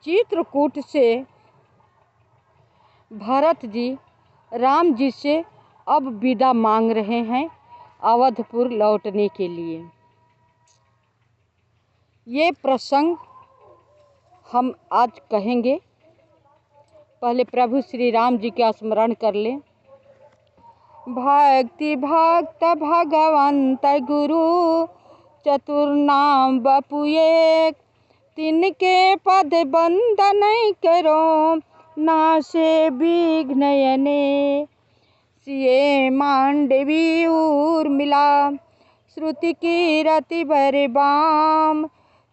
चित्रकूट से भरत जी राम जी से अब विदा मांग रहे हैं अवधपुर लौटने के लिए। ये प्रसंग हम आज कहेंगे। पहले प्रभु श्री राम जी का स्मरण कर लें। भक्ति भक्त भगवंत गुरु चतुर्नाम बपु एक, तिनके पद बंदन करो नासे विघ्नयने। सिए मांडवी उर्मिला श्रुति कीरति बरबाम,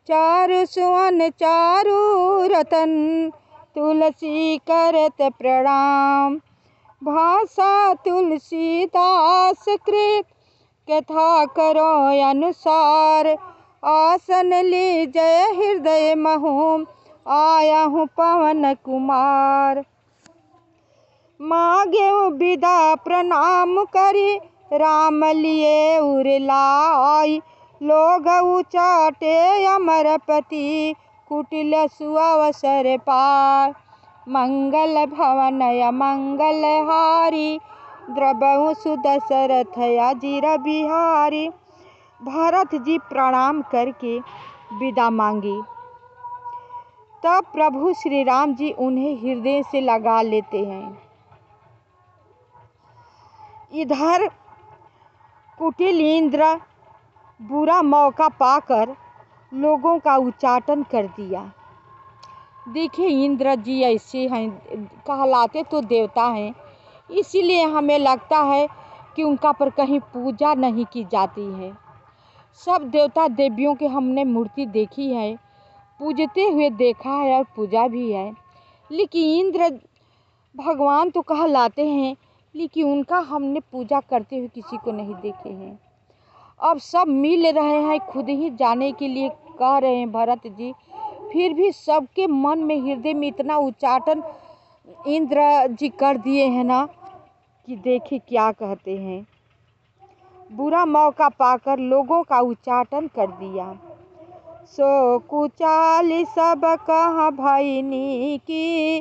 चारु सुवन चारु रतन तुलसी करत प्रणाम। भाषा तुलसीदास कृत कथा करो अनुसार, आसन लीजय हृदय महूम आया हूँ पवन कुमार। मांगे विदा प्रणाम करी राम लिए उरलाई, लोग उचाटे अमरपति कुटिल सुअवसर पार। मंगल भवन मंगल हारी द्रबहु सुदशरथ अजिर बिहारी। भरत जी प्रणाम करके विदा मांगी, तब प्रभु श्री राम जी उन्हें हृदय से लगा लेते हैं। इधर कुटिल इंद्र बुरा मौका पाकर लोगों का उच्चाटन कर दिया। देखिए इंद्र जी ऐसे हैं, कहलाते तो देवता हैं, इसीलिए हमें लगता है कि उनका पर कहीं पूजा नहीं की जाती है। सब देवता देवियों के हमने मूर्ति देखी है, पूजते हुए देखा है और पूजा भी है, लेकिन इंद्र भगवान तो कहलाते हैं, लेकिन उनका हमने पूजा करते हुए किसी को नहीं देखे हैं। अब सब मिल रहे हैं, खुद ही जाने के लिए कह रहे हैं भरत जी, फिर भी सबके मन में हृदय में इतना उच्चाटन इंद्र जी कर दिए हैं ना कि देखिए क्या कहते हैं। बुरा मौका पाकर लोगों का उच्चाटन कर दिया। सो कुचाल सब कह भइनी की,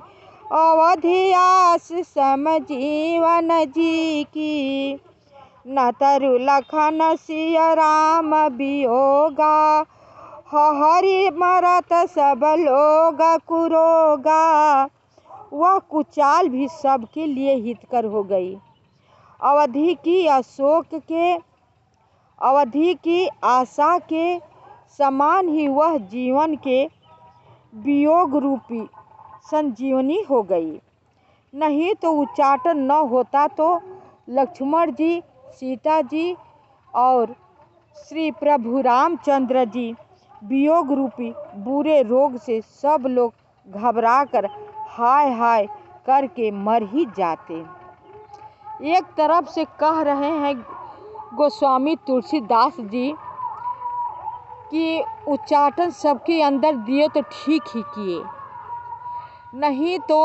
अवधियास समजीवन जी की। न तरु लखन सिय राम वियोगा, हरि मरत सब लोग कुरोगा। वह कुचाल भी सबके लिए हितकर हो गई। अवधि की आशा के समान ही वह जीवन के वियोग रूपी संजीवनी हो गई। नहीं तो उच्चाटन न होता तो लक्ष्मण जी, सीता जी और श्री प्रभु रामचंद्र जी वियोग रूपी बुरे रोग से सब लोग घबराकर हाय हाय करके मर ही जाते। एक तरफ से कह रहे हैं गोस्वामी तुलसीदास जी कि उच्चाटन सबके अंदर दिए तो ठीक ही किए, नहीं तो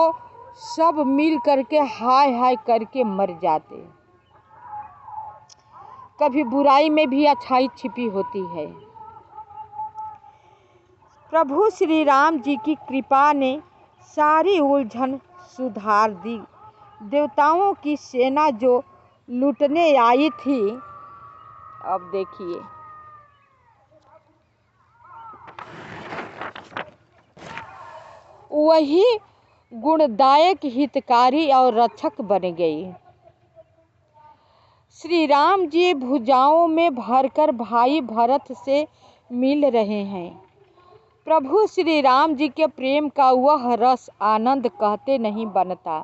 सब मिल करके हाय हाय करके मर जाते। कभी बुराई में भी अच्छाई छिपी होती है। प्रभु श्री राम जी की कृपा ने सारी उलझन सुधार दी। देवताओं की सेना जो लूटने आई थी, अब देखिए वही गुणदायक हितकारी और रक्षक बन गई। श्री राम जी भुजाओं में भरकर भाई भरत से मिल रहे हैं। प्रभु श्री राम जी के प्रेम का वह रस आनंद कहते नहीं बनता।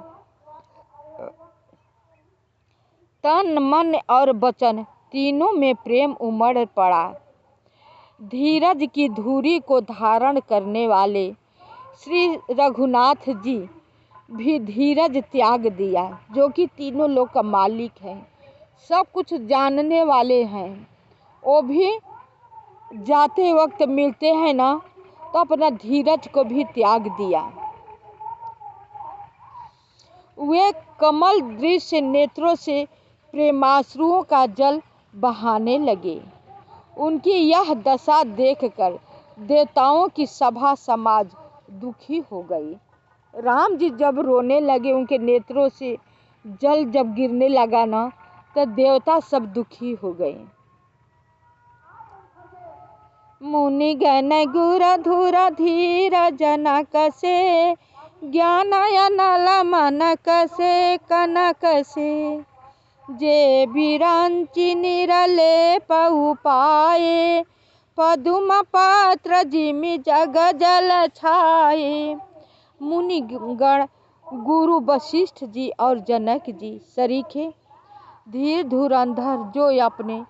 तन मन और वचन तीनों में प्रेम उमड़ पड़ा। धीरज की धुरी को धारण करने वाले श्री रघुनाथ जी भी धीरज त्याग दिया, जो कि तीनों लोग का मालिक है, सब कुछ जानने वाले हैं। वो भी जाते वक्त मिलते हैं ना, तो अपना धीरज को भी त्याग दिया। वे कमल दृश्य नेत्रों से प्रेमाश्रुओं का जल बहाने लगे। उनकी यह दशा देखकर देवताओं की सभा समाज दुखी हो गई। राम जी जब रोने लगे, उनके नेत्रों से जल जब गिरने लगा ना, तो देवता सब दुखी हो गए। मुनि गण गुर धुर धीर जनक से, ज्ञानय नल मनक से कनक से, जे बिरंचि निरले पहु पाए, पदुम पत्र जिमि जग जल छाए। मुनि गण गुरु वशिष्ठ जी और जनक जी सरीखे धीर धुरंधर, जो अपने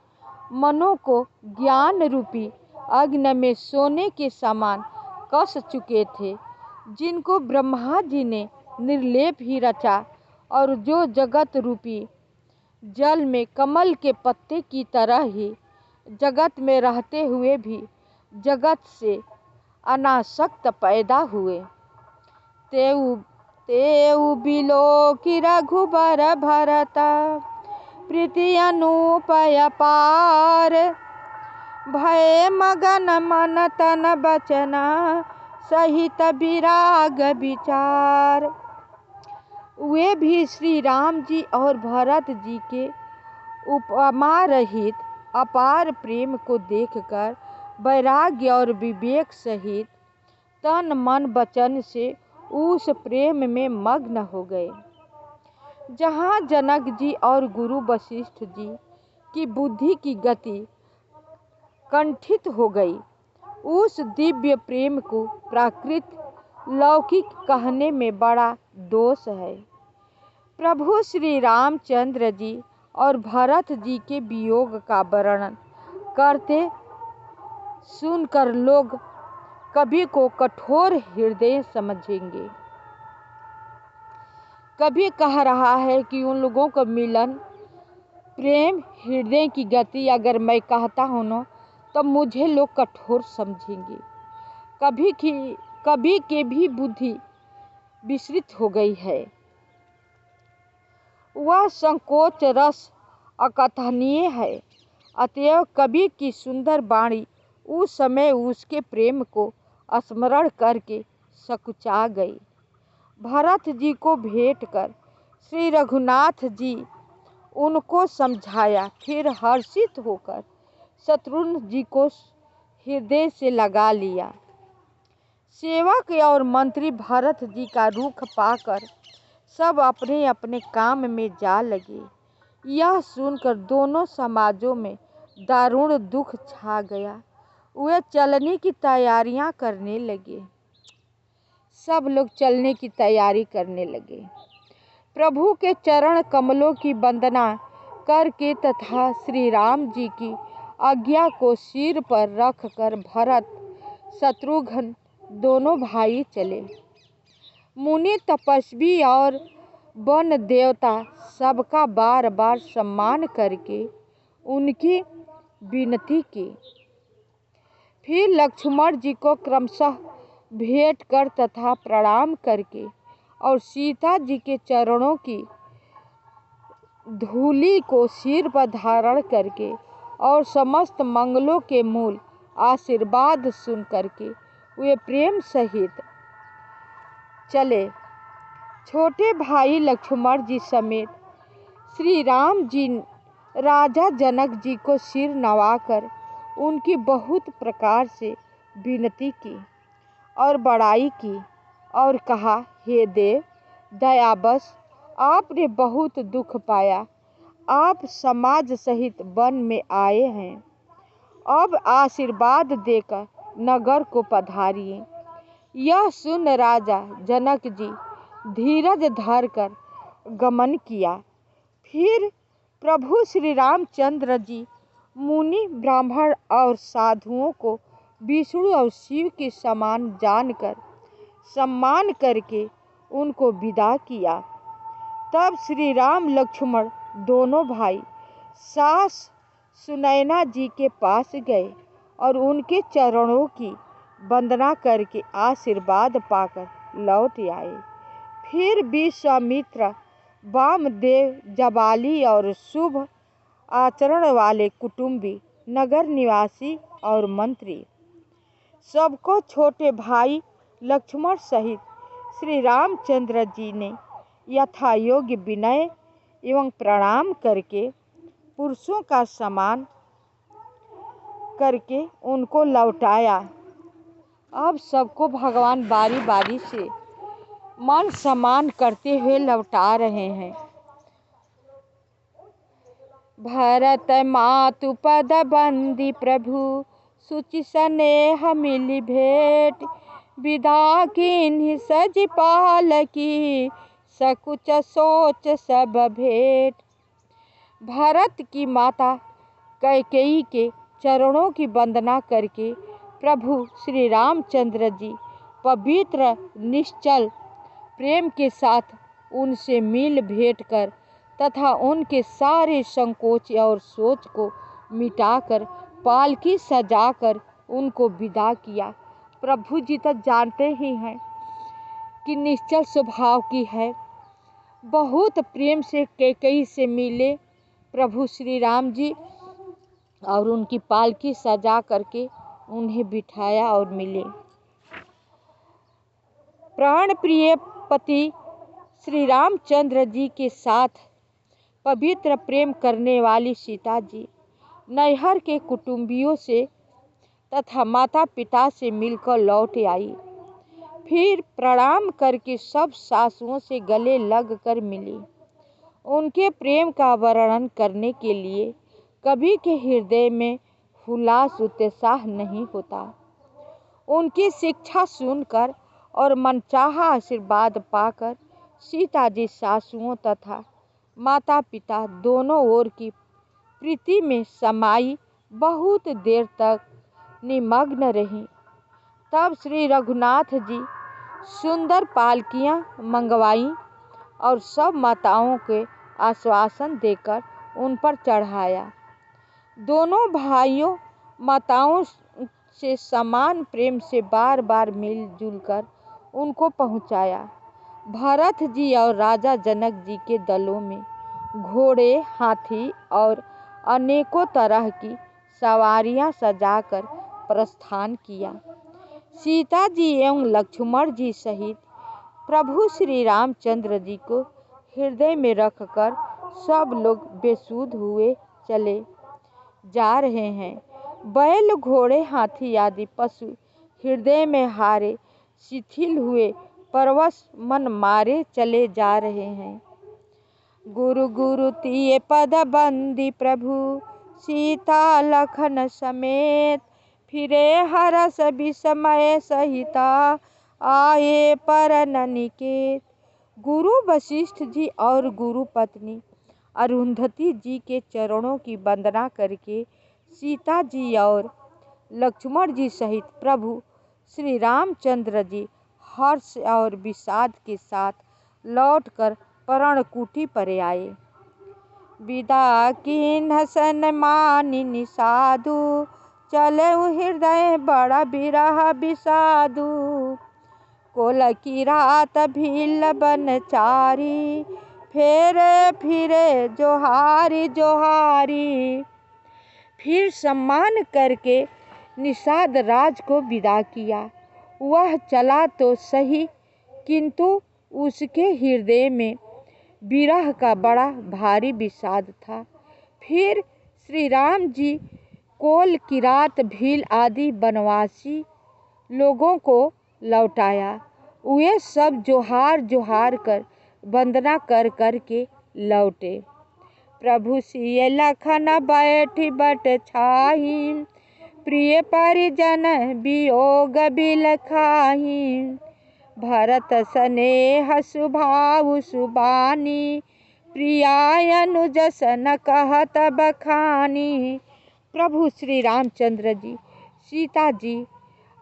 मनों को ज्ञान रूपी अग्नि में सोने के समान कस चुके थे, जिनको ब्रह्मा जी ने निर्लेप ही रचा, और जो जगत रूपी जल में कमल के पत्ते की तरह ही जगत में रहते हुए भी जगत से अनासक्त पैदा हुए, तेउ बिलो की रघुबर भरता, प्रीति अनुपय पार, भय मगन मन तन बचना, सहित विराग विचार। वे भी श्री राम जी और भरत जी के उपमा रहित अपार प्रेम को देखकर वैराग्य और विवेक सहित तन मन वचन से उस प्रेम में मग्न हो गए। जहाँ जनक जी और गुरु वशिष्ठ जी की बुद्धि की गति कंठित हो गई, उस दिव्य प्रेम को प्राकृत लौकिक कहने में बड़ा दोष है। प्रभु श्री रामचंद्र जी और भरत जी के वियोग का वर्णन करते सुनकर लोग कभी को कठोर हृदय समझेंगे, कभी कह रहा है कि उन लोगों को मिलन प्रेम हृदय की गति अगर मैं कहता हूँ ना, तो मुझे लोग कठोर समझेंगे। कभी के भी बुद्धि विस्तृत हो गई है। वह संकोच रस अकथनीय है। अतएव कवि की सुंदर वाणी उस समय उसके प्रेम को स्मरण करके सकुचा गई। भरत जी को भेंट कर श्री रघुनाथ जी उनको समझाया, फिर हर्षित होकर शत्रुघ्न जी को हृदय से लगा लिया। सेवक और मंत्री भरत जी का रुख पाकर सब अपने अपने काम में जा लगे। यह सुनकर दोनों समाजों में दारुण दुख छा गया। वे चलने की तैयारियां करने लगे। सब लोग चलने की तैयारी करने लगे। प्रभु के चरण कमलों की वंदना करके तथा श्री राम जी की आज्ञा को सिर पर रखकर भरत शत्रुघ्न दोनों भाई चले। मुनि तपस्वी और वन देवता सबका बार बार सम्मान करके उनकी विनती की। फिर लक्ष्मण जी को क्रमशः भेंट कर तथा प्रणाम करके और सीता जी के चरणों की धूलि को सिर पर धारण करके और समस्त मंगलों के मूल आशीर्वाद सुन करके वे प्रेम सहित चले। छोटे भाई लक्ष्मण जी समेत श्री राम जी राजा जनक जी को सिर नवाकर उनकी बहुत प्रकार से विनती की और बड़ाई की और कहा, हे देव दयावश, आपने बहुत दुख पाया, आप समाज सहित वन में आए हैं, अब आशीर्वाद देकर नगर को पधारिए। यह सुन राजा जनक जी धीरज धरकर गमन किया। फिर प्रभु श्री रामचंद्र जी मुनि ब्राह्मण और साधुओं को विष्णु और शिव के समान जानकर सम्मान करके उनको विदा किया। तब श्री राम लक्ष्मण दोनों भाई सास सुनैना जी के पास गए और उनके चरणों की वंदना करके आशीर्वाद पाकर लौट आए। फिर विश्वामित्र, वामदेव, जबाली और शुभ आचरण वाले कुटुंबी, नगर निवासी और मंत्री सबको छोटे भाई लक्ष्मण सहित श्री रामचंद्र जी ने यथायोग्य विनय एवं प्रणाम करके पुरुषों का सम्मान करके उनको लौटाया। अब सबको भगवान बारी बारी से मान सम्मान करते हुए लौटा रहे हैं। भरत मातु पद बंदी प्रभु सुचि स्नेह मिली भेंट, विदा किन्हीं सज पालकी सकुच सोच सब भेंट। भरत की माता कैकेयी के चरणों की वंदना करके प्रभु श्री रामचंद्र जी पवित्र निश्चल प्रेम के साथ उनसे मिल भेंट कर तथा उनके सारे संकोच और सोच को मिटाकर पालकी सजाकर उनको विदा किया। प्रभु जी तो जानते ही हैं कि निश्चल स्वभाव की है। बहुत प्रेम से कैकेयी से मिले प्रभु श्री राम जी और उनकी पालकी सजा करके उन्हें बिठाया और मिले। प्राण प्रिय पति श्री रामचंद्र जी के साथ पवित्र प्रेम करने वाली सीता जी नैहर के कुटुंबियों से तथा माता पिता से मिलकर लौट आई। फिर प्रणाम करके सब सासुओं से गले लग कर मिली। उनके प्रेम का वर्णन करने के लिए कवि के हृदय में हुलास उत्साह नहीं होता। उनकी शिक्षा सुनकर और मनचाहा आशीर्वाद पाकर सीता जी सासुओं तथा माता पिता दोनों ओर की प्रीति में समाई बहुत देर तक निमग्न रही। तब श्री रघुनाथ जी सुंदर पालकियां मंगवाई और सब माताओं के आश्वासन देकर उन पर चढ़ाया। दोनों भाइयों माताओं से समान प्रेम से बार बार मिलजुल कर उनको पहुंचाया। भरत जी और राजा जनक जी के दलों में घोड़े, हाथी और अनेकों तरह की सवारियां सजाकर प्रस्थान किया। सीता जी एवं लक्ष्मण जी सहित प्रभु श्री रामचंद्र जी को हृदय में रखकर सब लोग बेसुध हुए चले जा रहे हैं। बैल, घोड़े, हाथी आदि पशु हृदय में हारे शिथिल हुए परवश मन मारे चले जा रहे हैं। गुरु गुरु तिये पद बंदी प्रभु सीता लखन समेत, फिरे हरस विस्मय सहिता आए परन निकेत। गुरु वशिष्ठ जी और गुरु पत्नी अरुंधति जी के चरणों की वंदना करके सीता जी और लक्ष्मण जी सहित प्रभु श्री रामचंद्र जी हर्ष और विषाद के साथ लौटकर पर्णकुटी पर आए। विदा किन्ह सन्मानिनि साधु, चले हृदय बड़ा बिरह विषादु। कोल की रात भील बनचारी, फेरे फिरे जोहारी जोहारी। फिर सम्मान करके निषाद राज को विदा किया। वह चला तो सही, किंतु उसके हृदय में विरह का बड़ा भारी विषाद था। फिर श्री राम जी कोल, किरात, भील आदि बनवासी लोगों को लौटाया। वे सब जोहार जोहार कर वंदना कर कर के लौटे। प्रभु सिय लखन बैठी बट छाही, प्रिय परिजन वियोग बिलखाही। भरत स्नेह सुभाव सुबानी, प्रियाय अनुज सन कहत बखानी। प्रभु श्री रामचंद्र जी, सीता जी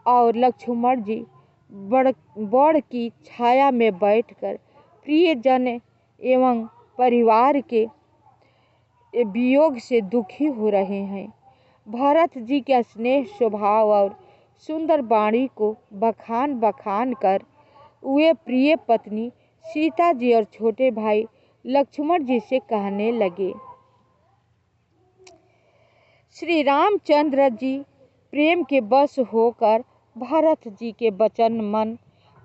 और लक्ष्मण जी बड़ की छाया में बैठकर प्रियजन एवं परिवार के वियोग से दुखी हो रहे हैं। भरत जी के स्नेह स्वभाव और सुंदर वाणी को बखान बखान कर वे प्रिय पत्नी सीता जी और छोटे भाई लक्ष्मण जी से कहने लगे। श्री रामचंद्र जी प्रेम के बस होकर भरत जी के वचन मन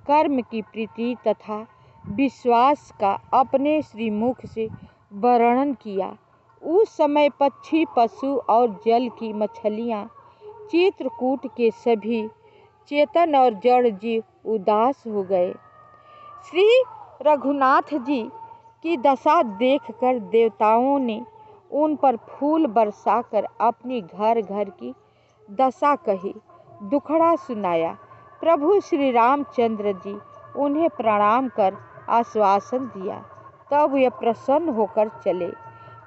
कर्म की प्रीति तथा विश्वास का अपने श्रीमुख से वर्णन किया। उस समय पक्षी, पशु और जल की मछलियाँ, चित्रकूट के सभी चेतन और जड़ जीव उदास हो गए। श्री रघुनाथ जी की दशा देखकर देवताओं ने उन पर फूल बरसाकर अपनी घर घर की दशा कही, दुखड़ा सुनाया। प्रभु श्री रामचंद्र जी उन्हें प्रणाम कर आश्वासन दिया, तब वे प्रसन्न होकर चले।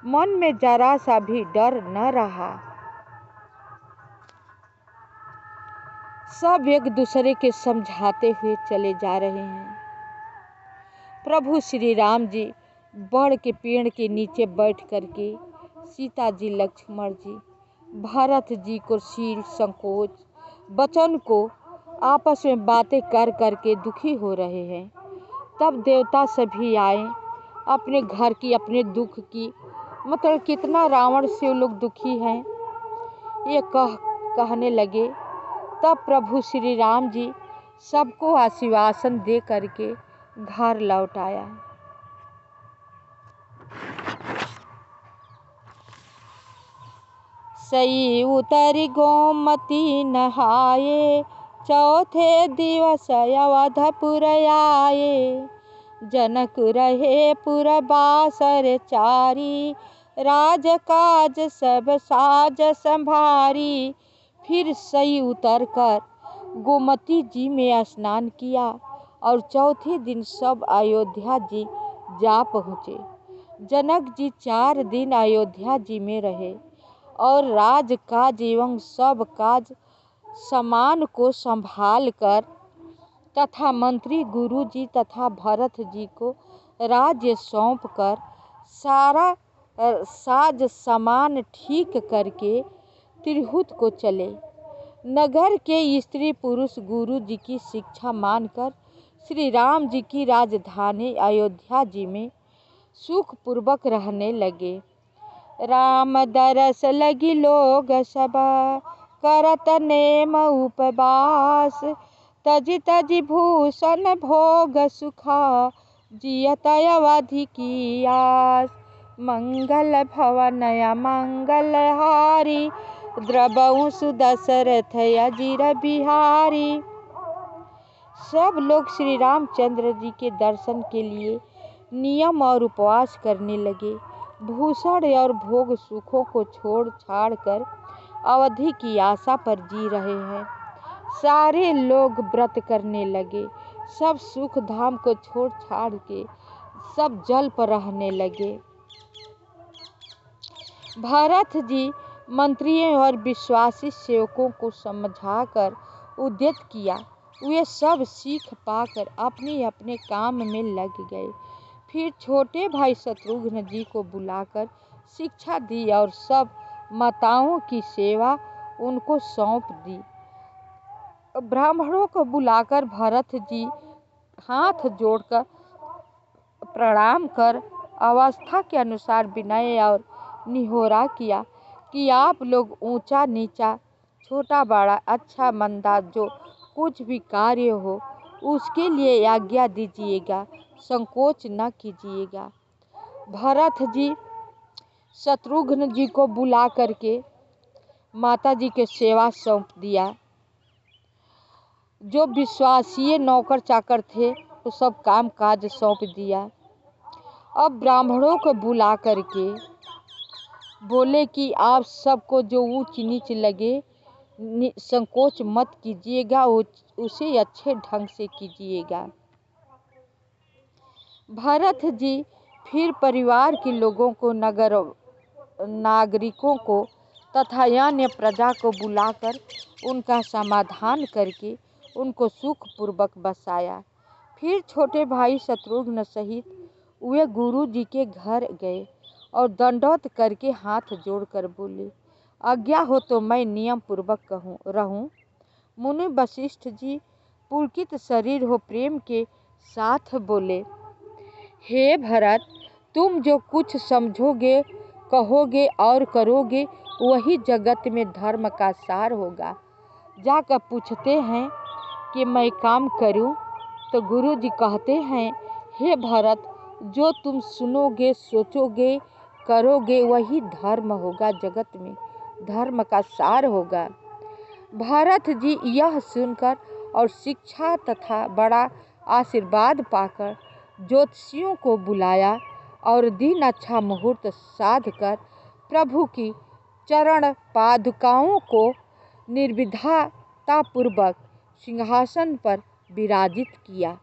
मन में जरा सा भी डर न रहा। सब एक दूसरे के समझाते हुए चले जा रहे हैं। प्रभु श्री राम जी बड़ के पेड़ के नीचे बैठ करके सीता जी, लक्ष्मण जी, भरत जी को शील संकोच वचन को आपस में बातें कर करके दुखी हो रहे हैं। तब देवता सभी आए, अपने घर की, अपने दुख की, मतलब कितना रावण से वो लोग दुखी हैं ये कहने लगे। तब प्रभु श्री राम जी सबको आश्वासन दे करके घर लौट आया। सई उतरी गोमती नहाए, चौथे दिवस अवधपुर आए। जनक रहे पुरबासर चारी, राज काज सब साज संभारी। फिर सई उतर कर गोमती जी में स्नान किया और चौथे दिन सब अयोध्या जी जा पहुँचे। जनक जी 4 दिन अयोध्या जी में रहे और राज काज एवं सब काज सामान को संभाल कर तथा मंत्री गुरु जी तथा भरत जी को राज्य सौंप कर सारा साज सामान ठीक करके तिरहुत को चले। नगर के स्त्री पुरुष गुरु जी की शिक्षा मानकर श्री राम जी की राजधानी अयोध्या जी में सुख पूर्वक रहने लगे। राम दरस लगी लोग सब, करत नेम उपवास। तजी तजी भूषण भोग सुखा, जियत अवधि की आस। मंगल भवन मंगल हारी, द्रबहु सुदशरथ अजीर बिहारी। सब लोग श्री रामचंद्र जी के दर्शन के लिए नियम और उपवास करने लगे। भूषण और भोग सुखों को छोड़ छाड़ कर अवधि की आशा पर जी रहे हैं। सारे लोग व्रत करने लगे। सब सुख धाम को छोड़ छाड़ के सब जल पर रहने लगे। भरत जी मंत्रियों और विश्वासी सेवकों को समझाकर उद्यत किया। वे सब सीख पाकर अपने अपने काम में लग गए। फिर छोटे भाई शत्रुघ्न जी को बुलाकर शिक्षा दी और सब माताओं की सेवा उनको सौंप दी। ब्राह्मणों को बुलाकर भरत जी हाथ जोड़कर प्रणाम कर अवस्था के अनुसार विनय और निहोरा किया कि आप लोग ऊंचा नीचा, छोटा बड़ा, अच्छा मंदा जो कुछ भी कार्य हो उसके लिए आज्ञा दीजिएगा, संकोच न कीजिएगा। भरत जी शत्रुघ्न जी को बुला करके माता जी के सेवा सौंप दिया। जो विश्वासीय नौकर चाकर थे वो सब काम काज सौंप दिया। अब ब्राह्मणों को बुला करके बोले कि आप सबको जो ऊंच नीच लगे संकोच मत कीजिएगा, उसे अच्छे ढंग से कीजिएगा। भरत जी फिर परिवार के लोगों को, नगर नागरिकों को तथा अन्य प्रजा को बुलाकर उनका समाधान करके उनको सुख पूर्वक बसाया। फिर छोटे भाई शत्रुघ्न सहित वे गुरु जी के घर गए और दंडवत करके हाथ जोड़कर बोले, आज्ञा हो तो मैं नियम पूर्वक रहूं। मुनि वशिष्ठ जी पुलकित शरीर हो प्रेम के साथ बोले, हे भरत, तुम जो कुछ समझोगे, कहोगे और करोगे वही जगत में धर्म का सार होगा। जाकर पूछते हैं कि मैं काम करूं तो गुरु जी कहते हैं, हे भरत, जो तुम सुनोगे, सोचोगे, करोगे वही धर्म होगा, जगत में धर्म का सार होगा। भरत जी यह सुनकर और शिक्षा तथा बड़ा आशीर्वाद पाकर ज्योतिषियों को बुलाया और दिन अच्छा मुहूर्त साध कर प्रभु की चरण पादुकाओं को निर्विघ्नतापूर्वक सिंहासन पर विराजित किया।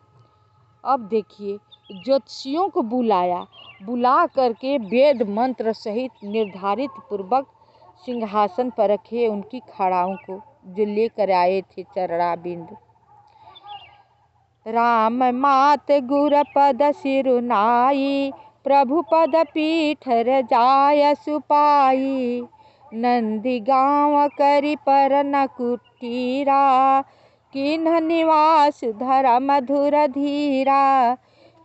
अब देखिए, ज्योतिषियों को बुला करके वेद मंत्र सहित निर्धारित पूर्वक सिंहासन पर रखे उनकी खड़ाओं को, जो लेकर आए थे चरणाबिंद। राम मात गुर पद सिरुनाई, प्रभु पद पीठ रजाय सुपाई। नंदी गाँव करी पर न कुटीरा, किन्ह निवास धरा मधुर धीरा।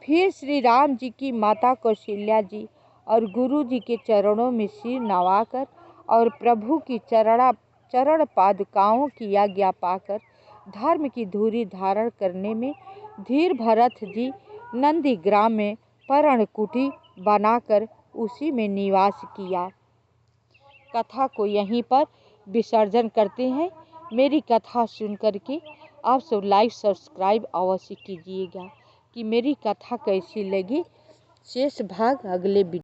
फिर श्री राम जी की माता कौशल्या जी और गुरु जी के चरणों में सिर नवाकर और प्रभु की चरण पादुकाओं की आज्ञा पाकर धर्म की धुरी धारण करने में धीर भरत जी नंदी ग्राम में पर्णकुटी बनाकर उसी में निवास किया। कथा को यहीं पर विसर्जन करते हैं। मेरी कथा सुन करके आप सब लाइक सब्सक्राइब अवश्य कीजिएगा कि मेरी कथा कैसी लगी। शेष भाग अगले वीडियो